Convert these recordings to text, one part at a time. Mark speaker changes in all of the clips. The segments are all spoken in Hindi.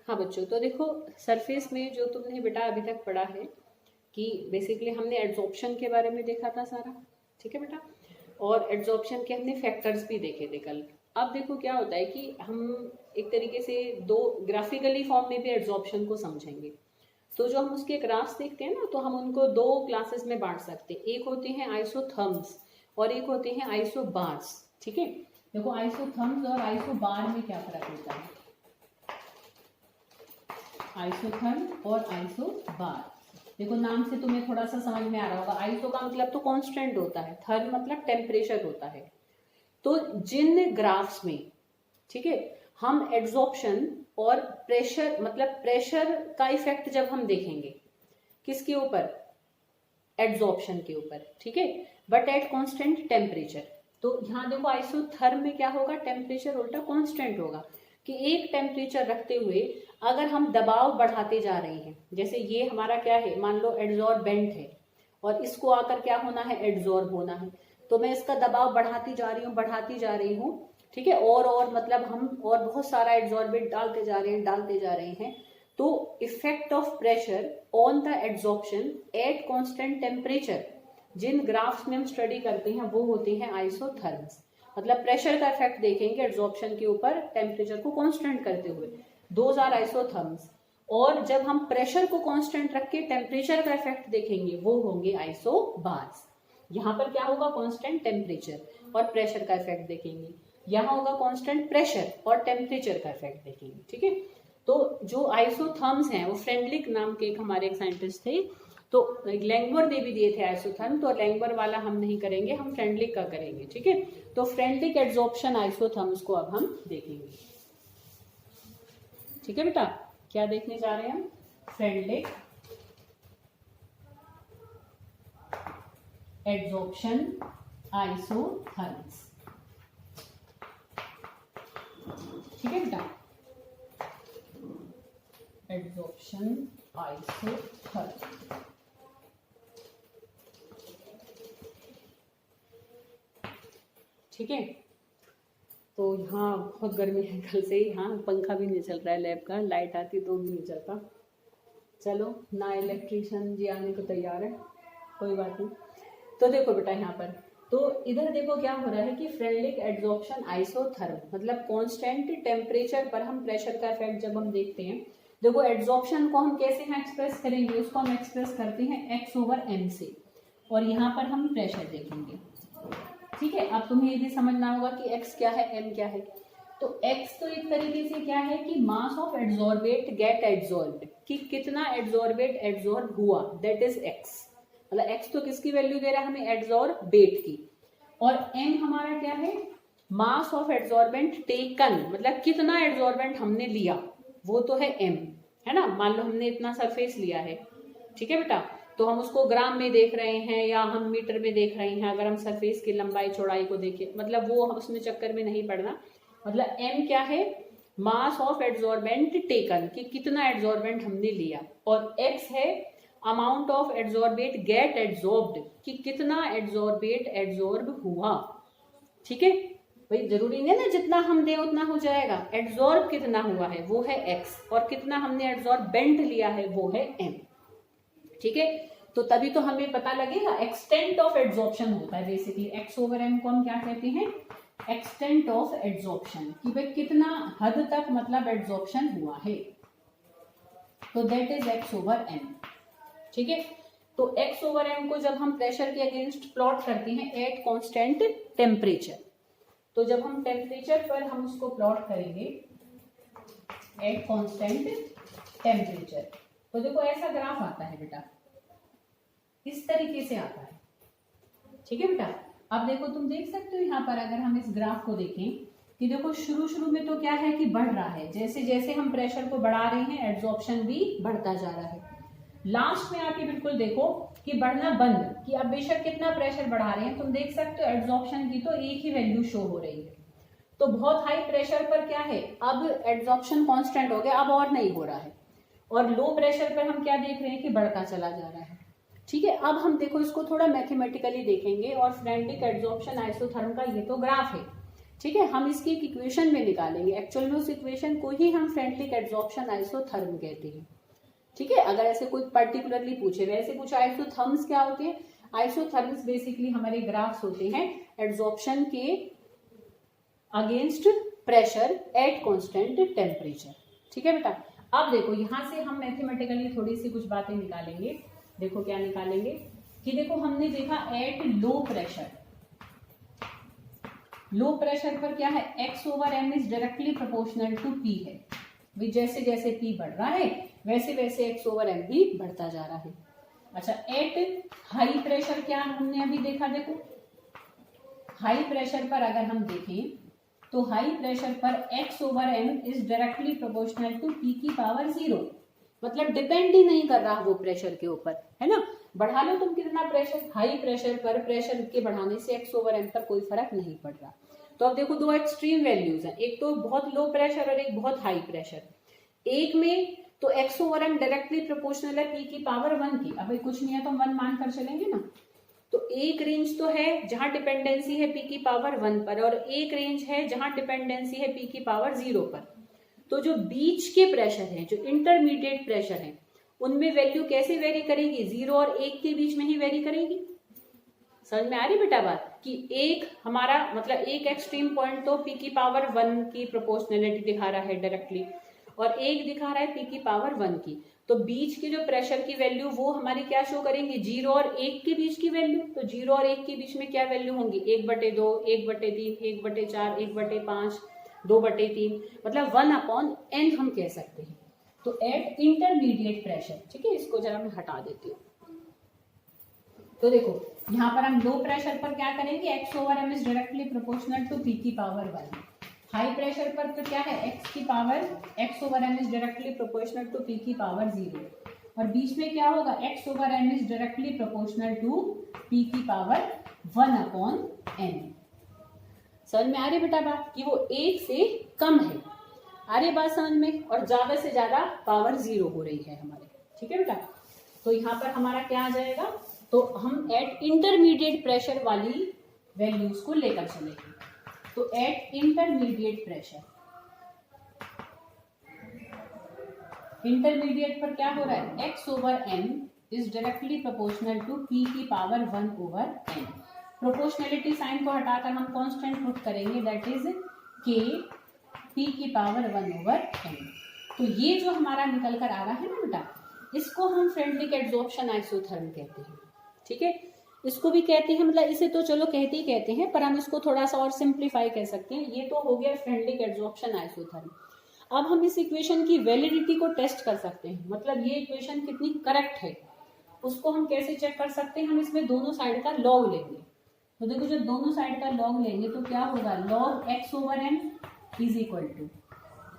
Speaker 1: हाँ बच्चों, तो देखो सरफेस में जो तुमने बेटा अभी तक पढ़ा है कि बेसिकली हमने एड्जॉर्प्शन के बारे में देखा था सारा, ठीक है बेटा। और एड्जॉर्प्शन के हमने फैक्टर्स भी देखे थे कल। अब देखो क्या होता है कि हम एक तरीके से दो ग्राफिकली फॉर्म में भी एड्जॉर्प्शन को समझेंगे। तो जो हम उसके ग्राफ्स देखते हैं ना, तो हम उनको दो क्लासेस में बांट सकते हैं। एक होते हैं आइसोथर्म्स और एक होते हैं आइसोबार्स, ठीक है। देखो आइसोथर्म्स और आइसोबार में क्या फर्क होता है। आइसोथर्म और आइसोबार, देखो नाम से तुम्हें थोड़ा सा समझ में आ रहा होगा। आइसो का मतलब तो कांस्टेंट होता है, थर्म मतलब टेम्परेचर होता है। तो जिन ग्राफ्स में, ठीक है, हम एड्जॉर्प्शन और प्रेशर मतलब प्रेशर का इफेक्ट जब हम देखेंगे किसके ऊपर, एड्जॉर्प्शन के ऊपर, ठीक है, बट एट कांस्टेंट टेम्परेचर। तो यहाँ देखो आइसोथर्म में क्या होगा, टेम्परेचर उल्टा कांस्टेंट होगा कि एक टेम्परेचर रखते हुए अगर हम दबाव बढ़ाते जा रहे हैं, जैसे ये हमारा क्या है, मान लो एड्जॉर्बेंट है और इसको आकर क्या होना है, एड्जॉर्ब होना है। तो मैं इसका दबाव बढ़ाती जा रही हूँ, बढ़ाती जा रही हूँ, ठीक है, और मतलब हम और बहुत सारा एड्जॉर्बेंट डालते जा रहे हैं, डालते जा रहे हैं। तो effect of pressure on the adsorption at constant temperature, जिन ग्राफ्स में हम स्टडी करते हैं वो होते हैं आइसोथर्म्स। मतलब प्रेशर का इफेक्ट देखेंगे एड्जॉर्प्शन के ऊपर टेम्परेचर को कांस्टेंट करते हुए, दोज आर आइसोथर्म्स। और जब हम प्रेशर को कांस्टेंट रख के टेम्परेचर का इफेक्ट देखेंगे वो होंगे आइसोबार्स। यहाँ पर क्या होगा, कांस्टेंट टेम्परेचर और प्रेशर का इफेक्ट देखेंगे, यहाँ होगा कांस्टेंट प्रेशर और टेम्परेचर का इफेक्ट देखेंगे, ठीक है। तो जो आइसोथर्म्स हैं वो फ्रेंडलिक नाम के एक हमारे एक साइंटिस्ट थे, तो लैंगवर ने भी दिए थे आइसोथर्म, तो लैंगवर वाला हम नहीं करेंगे, हम फ्रेंडलिक का करेंगे, ठीक है। तो फ्रेंडलिक एड्जॉर्प्शन आइसोथर्म्स को अब हम देखेंगे, ठीक है बेटा। क्या देखने जा रहे हैं हम, फ्रेंडलिक एड्जॉर्प्शन आइसोथर्म्स, ठीक है बेटा, एड्जॉर्प्शन आइसोथर्म। ठीक है, तो यहाँ बहुत गर्मी है कल से ही, हाँ पंखा भी नहीं चल रहा है लैब का, लाइट आती तो भी नहीं चलता। चलो ना इलेक्ट्रिशियन जी आने को तैयार है, कोई बात नहीं। तो देखो बेटा यहाँ पर, तो इधर देखो क्या हो रहा है कि फ्रेंडलिक एड्जॉर्प्शन आइसोथर्म मतलब कांस्टेंट टेम्परेचर पर हम प्रेशर का इफेक्ट जब हम देखते हैं, देखो एड्जॉर्प्शन को हम कैसे हम एक्सप्रेस करेंगे, उसको हम एक्सप्रेस करते हैं x/m से, और यहाँ पर हम प्रेशर देखेंगे, ठीक है। अब तुम्हें ये भी समझना होगा कि x क्या है, m क्या है। तो x तो एक तरीके से क्या है कि mass of adsorbate get adsorbed, कि कितना एड्जॉर्बेट एड्जॉर्ब हुआ, दैट इज x। मतलब x तो किसकी वैल्यू दे रहा है हमें, एड्जॉर्बेट की। और m हमारा क्या है, मास ऑफ एड्जॉर्बेंट टेकन, मतलब कितना एड्जॉर्बेंट हमने लिया, वो तो है m, है ना। मान लो हमने इतना सरफेस लिया है, ठीक है बेटा, तो हम उसको ग्राम में देख रहे हैं या हम मीटर में देख रहे हैं। अगर हम सरफेस की लंबाई चौड़ाई को देखें, मतलब वो हम उसमें चक्कर में नहीं पड़ना। मतलब m क्या है, मास ऑफ एड्जॉर्बेंट टेकन, कि कितना एड्जॉर्बेंट हमने लिया, और x है amount of adsorbate get adsorbed, कि कितना एड्जॉर्बेट एड्जॉर्ब हुआ, ठीक है। भाई जरूरी नहीं ना जितना हम दे उतना हो जाएगा, एड्जॉर्ब कितना हुआ है वो है x, और कितना हमने एड्जॉर्बेंट लिया है वो है m, ठीक है। तो तभी तो हमें पता लगेगा, एक्सटेंट ऑफ एड्जॉर्प्शन होता है बेसिकली, x/m को हम क्या कहते हैं, एक्सटेंट ऑफ एड्जॉर्प्शन, कि भाई कितना हद तक मतलब एड्जॉर्प्शन हुआ है, तो दैट इज x/m, ठीक है। तो x/m को जब हम प्रेशर के अगेंस्ट प्लॉट करते हैं एट कांस्टेंट टेम्परेचर, तो जब हम टेम्परेचर पर हम उसको प्लॉट करेंगे एट कांस्टेंट टेम्परेचर, तो देखो ऐसा ग्राफ आता है बेटा, इस तरीके से आता है, ठीक है बेटा। अब देखो तुम देख सकते हो यहाँ पर, अगर हम इस ग्राफ को देखें कि देखो शुरू में तो क्या है कि बढ़ रहा है, जैसे जैसे हम प्रेशर को बढ़ा रहे हैं एड्जॉर्प्शन भी बढ़ता जा रहा है। लास्ट में आके बिल्कुल देखो कि बढ़ना बंद, कि अब बेशक कितना प्रेशर बढ़ा रहे हैं, तुम देख सकते हो एड्जॉर्प्शन की तो एक ही वैल्यू शो हो रही है। तो बहुत हाई प्रेशर पर क्या है, अब एड्जॉर्प्शन कांस्टेंट हो गया, अब और नहीं हो रहा है, और लो प्रेशर पर हम क्या देख रहे हैं कि बढ़ता चला जा रहा है, ठीक है। अब हम देखो इसको थोड़ा मैथमेटिकली देखेंगे, और फ्रेंडलिक एड्जॉर्प्शन आइसोथर्म का ये तो ग्राफ है, ठीक है, हम इसकी एक इक्वेशन में निकालेंगे। एक्चुअल में उस इक्वेशन को ही हम फ्रेंडली एड्सॉर्प्शन आइसोथर्म कहते हैं। ठीक है, अगर ऐसे कोई पर्टिकुलरली पूछे, वैसे पूछा आइसोथर्म्स क्या होते हैं, आइसोथर्म्स बेसिकली हमारे ग्राफ्स होते हैं एड्सॉर्प्शन के against pressure at constant temperature. ठीक है बेटा, अब देखो यहां से हम मैथमेटिकली थोड़ी सी कुछ बातें निकालेंगे। देखो क्या निकालेंगे कि देखो हमने देखा at low pressure, low pressure पर क्या है, x/m is directly proportional to p है। जैसे जैसे p बढ़ रहा है वैसे वैसे x/m भी बढ़ता जा रहा है। अच्छा, एट हाई प्रेशर क्या हमने अभी देखा, देखो हाई प्रेशर पर अगर हम देखें तो हाई प्रेशर पर x/m is directly proportional to p की पावर 0, मतलब डिपेंड ही नहीं कर रहा वो प्रेशर के ऊपर, है ना। बढ़ा लो तुम कितना प्रेशर, हाई प्रेशर पर प्रेशर के बढ़ाने से x/m पर कोई फर्क नहीं पड़ रहा। तो अब देखो दो एक्सट्रीम वैल्यूज हैं, एक तो बहुत लो प्रेशर और एक बहुत हाई प्रेशर। एक में तो x/m डायरेक्टली प्रोपोर्शनल है p की पावर 1 की, अब कुछ नहीं है तो हम 1 मान कर चलेंगे ना। तो एक रेंज तो है जहां डिपेंडेंसी है p की पावर 1 पर, और एक रेंज है जहां डिपेंडेंसी है p की पावर 0 पर। तो जो बीच के प्रेशर है, जो इंटरमीडिएट प्रेशर है, उनमें वैल्यू कैसे वेरी करेगी, 0 और 1 के बीच में ही वेरी करेगी। समझ में आ रही बेटा बात, कि एक हमारा मतलब एक एक्सट्रीम पॉइंट तो p की पावर 1 की प्रोपोर्शनलिटी दिखा रहा है डायरेक्टली, और एक दिखा रहा है p की पावर 1 की। तो बीच की जो प्रेशर की वैल्यू वो हमारी क्या शो करेंगे, 0 और 1 के बीच की वैल्यू। तो 0 और 1 के बीच में क्या वैल्यू होंगी, 1/2, 1/3, 1/4, 1/5, 2/3, मतलब 1/n हम कह सकते हैं। तो एट इंटरमीडिएट प्रेशर, ठीक है, इसको जरा मैं हटा देती हूँ। तो देखो यहाँ पर हम लो प्रेशर पर क्या करेंगे, x/m is directly proportional to p की पावर 1। हाई प्रेशर पर तो क्या है, x/m is directly proportional to p की पावर 0, और बीच में क्या होगा, x/m is directly proportional to p की पावर 1/n। समझ में आ रही बेटा बात, कि वो 1 से कम है, आ रही बात समझ में, और ज्यादा से ज्यादा पावर 0 हो रही है हमारे। ठीक है बेटा, तो यहाँ पर हमारा क्या आ जाएगा, तो हम एट इंटरमीडिएट प्रेशर वाली वैल्यूज को लेकर चलेंगे। तो एट इंटरमीडिएट प्रेशर, इंटरमीडिएट पर क्या हो रहा है, x/m is directly proportional to p की पावर 1/n। प्रोपोर्शनलिटी साइन को हटाकर हम कांस्टेंट पुट करेंगे, दैट इज k p की पावर 1/n। तो ये जो हमारा निकल कर आ रहा है ना बेटा, इसको हम फ्रेंडली एड्सॉर्प्शन आइसोथर्म कहते हैं। ठीक है, इसको भी कहते हैं, मतलब इसे तो चलो कहते ही कहते हैं, पर हम इसको थोड़ा सा और सिंप्लीफाई कह सकते हैं। ये तो हो गया फ्रेंडली एड्सॉर्प्शन आइसोथर्म। अब हम इस इक्वेशन की वैलिडिटी को टेस्ट कर सकते हैं, मतलब ये इक्वेशन कितनी करेक्ट है उसको हम कैसे चेक कर सकते हैं, हम इसमें दोनों साइड का लॉग लेंगे। तो देखो जब दोनों साइड का लॉग लेंगे तो क्या होगा, log x/m is equal to,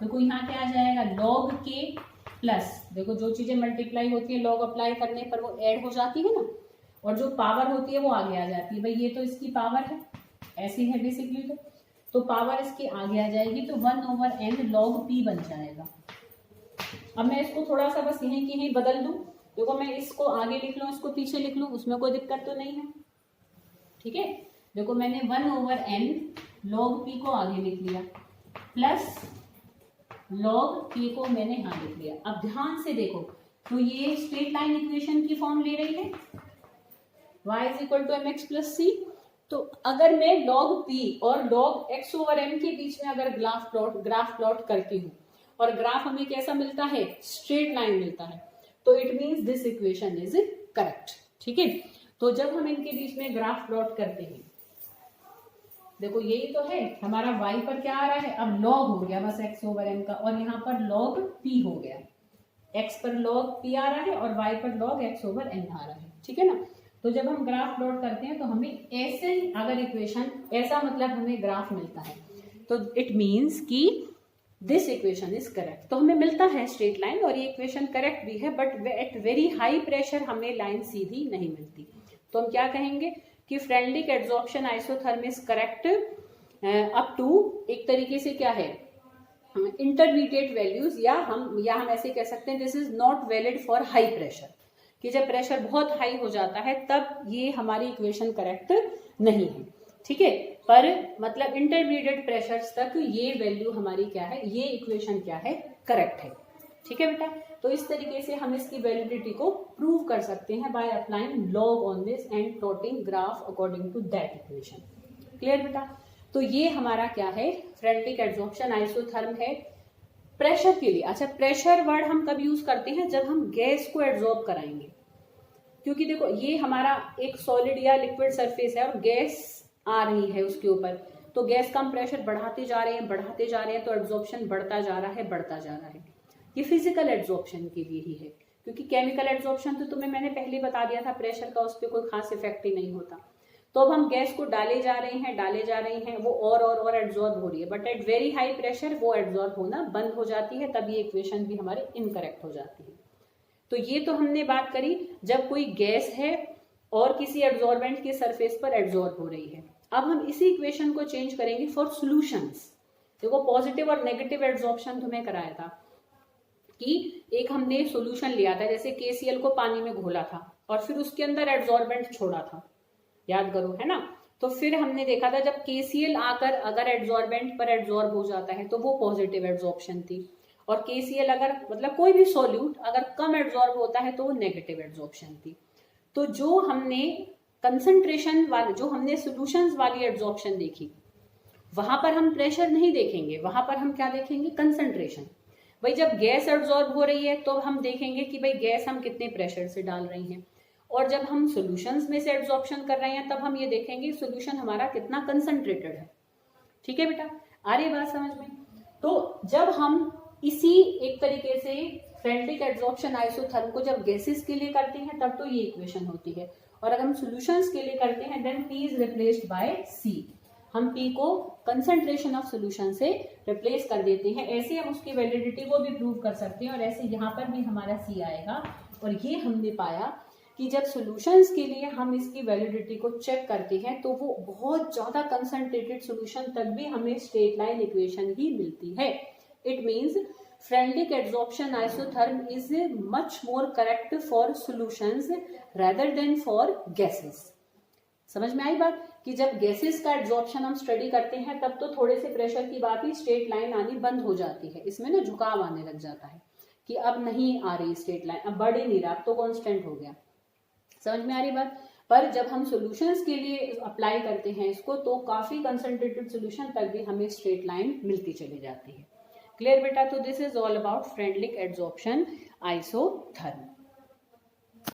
Speaker 1: देखो यहाँ क्या आ जाएगा, log k प्लस, देखो जो चीजें मल्टीप्लाई होती है लॉग अप्लाई करने पर वो ऐड हो जाती है ना, और जो पावर होती है वो आगे आ जाती है। भाई ये तो इसकी पावर है, ऐसी है बेसिकली, तो पावर इसकी आगे आ जाएगी, तो 1/n log p बन जाएगा। अब मैं इसको थोड़ा सा बस यहीं की यहीं बदल दूं, देखो मैं इसको आगे लिख लूं, इसको पीछे लिख लूं, उसमें कोई दिक्कत तो नहीं है। ठीक है, देखो मैंने 1/n log p को आगे लिख लिया, प्लस log p को मैंने यहाँ लिख लिया। अब ध्यान से देखो, तो ये स्ट्रेट लाइन इक्वेशन की फॉर्म ले रही है, y is equal to mx plus c। तो अगर मैं log p और log x/m के बीच में अगर ग्राफ प्लॉट करती हूँ, और ग्राफ हमें कैसा मिलता है, स्ट्रेट लाइन मिलता है, तो it means this equation is correct. ठीक है, तो जब हम इनके बीच में ग्राफ प्लॉट करते हैं, देखो यही तो है हमारा y पर क्या आ रहा है, अब log हो गया बस x/m का, और यहाँ पर log p हो गया, x पर log p आ रहा है और y पर log x/n आ रहा है। ठीक है ना, तो जब हम ग्राफ प्लॉट करते हैं तो हमें ऐसे अगर इक्वेशन, ऐसा मतलब हमें ग्राफ मिलता है, तो इट मीन्स कि दिस इक्वेशन इज करेक्ट। तो हमें मिलता है स्ट्रेट लाइन, और ये इक्वेशन करेक्ट भी है, but at very high pressure हमें लाइन सीधी नहीं मिलती। तो हम क्या कहेंगे कि Freundlich adsorption isotherm is correct up to, एक तरीके से क्या है, इंटरमीडिएट वैल्यूज, या हम ऐसे कह सकते हैं this is not valid for high pressure, कि जब प्रेशर बहुत हाई हो जाता है तब ये हमारी इक्वेशन करेक्ट नहीं है। ठीक है, पर मतलब इंटरमीडिएट प्रेशर्स तक ये वैल्यू हमारी क्या है, ये इक्वेशन क्या है, करेक्ट है। ठीक है बेटा, तो इस तरीके से हम इसकी वैलिडिटी को प्रूव कर सकते हैं by applying log on this and plotting graph according to that equation. Clear बेटा, तो ये हमारा क्या है, फ्रेंडलिक एड्सॉर्प्शन आइसोथर्म है प्रेशर के लिए। अच्छा, प्रेशर वर्ड हम कब यूज करते हैं, जब हम गैस को एड्सॉर्ब कराएंगे, क्योंकि देखो ये हमारा एक सॉलिड या लिक्विड सरफेस है और गैस आ रही है उसके ऊपर, तो गैस का हम प्रेशर बढ़ाते जा रहे हैं बढ़ाते जा रहे हैं, तो एड्सॉर्प्शन बढ़ता जा रहा है बढ़ता जा रहा है। ये फिजिकल एड्सॉर्प्शन के लिए ही है, क्योंकि केमिकल एड्सॉर्प्शन तो तुम्हें मैंने पहले बता दिया था, प्रेशर का उस पर कोई खास इफेक्ट ही नहीं होता। तो अब हम गैस को डाले जा रहे हैं, वो और एड्सॉर्ब हो रही है, but at very high pressure वो एड्सॉर्ब होना बंद हो जाती है, तब ये इक्वेशन भी हमारी इनकरेक्ट हो जाती है। तो ये तो हमने बात करी जब कोई गैस है और किसी एड्सॉर्बेंट के सरफेस पर एड्सॉर्ब हो रही है। अब हम इसी इक्वेशन को चेंज करेंगे फॉर सॉल्यूशंस। देखो पॉजिटिव और नेगेटिव एड्सॉर्प्शन तुम्हें कराया था कि एक हमने सॉल्यूशन लिया था, जैसे KCl को पानी में घोला था और फिर उसके अंदर एड्सॉर्बेंट छोड़ा था, याद करो, है ना। तो फिर हमने देखा था जब KCl आकर अगर एड्सॉर्बेंट पर एड्सॉर्ब हो जाता है तो वो पॉजिटिव एड्सॉर्प्शन थी, और KCl अगर मतलब कोई भी सॉल्यूट अगर कम एड्सॉर्ब होता है तो वो नेगेटिव एड्सॉर्प्शन थी। तो जो हमने कंसंट्रेशन वाले, जो हमने सॉल्यूशंस वाली एड्सॉर्प्शन देखी, वहां पर हम प्रेशर नहीं देखेंगे, वहां पर हम क्या देखेंगे, कंसंट्रेशन। भाई जब गैस एब्जॉर्ब हो रही है तो हम देखेंगे कि भाई गैस हम कितने प्रेशर से डाल रही हैं, और जब हम सॉल्यूशंस में से एब्जॉर्प्शन कर रहे हैं तब हम ये देखेंगे सॉल्यूशन हमारा कितना कंसंट्रेटेड है। ठीक है बेटा, आ रही बात समझ में। तो जब हम इसी एक तरीके से फ्रेंडलिक एड्सॉर्प्शन आइसोथर्म को जब गैसेस के लिए करते हैं तब तो ये इक्वेशन होती है, और अगर हम सॉल्यूशंस के लिए करते हैं then P is replaced by C। हम P को कंसंट्रेशन ऑफ सॉल्यूशन से रिप्लेस कर देते हैं, ऐसे हम उसकी वैलिडिटी को भी प्रूव कर सकते हैं, और ऐसे यहाँ पर भी हमारा C आएगा। और ये हमने पाया कि जब सॉल्यूशंस के लिए हम इसकी वैलिडिटी को चेक करते हैं तो वो बहुत ज्यादा कंसंट्रेटेड सॉल्यूशन तक भी हमें स्ट्रेट लाइन इक्वेशन ही मिलती है। It means Freundlich adsorption isotherm is much more correct for solutions rather than for gases. समझ में आई बात कि जब गैसेस का एड्सॉर्प्शन हम स्टडी करते हैं तब तो थोड़े से प्रेशर की बात ही स्ट्रेट लाइन आनी बंद हो जाती है, इसमें ना झुकाव आने लग जाता है कि अब नहीं आ रही स्ट्रेट लाइन, अब बढ़ ही नहीं रहा, अब तो कांस्टेंट हो गया। समझ में आ रही बात। पर जब हम सॉल्यूशंस के लिए अप्लाई करते हैं इसको तो काफी कंसंट्रेटेड सॉल्यूशन तक भी हमें स्ट्रेट लाइन मिलती चली जाती है। क्लियर बेटा, तो this is all about Freundlich adsorption isotherm.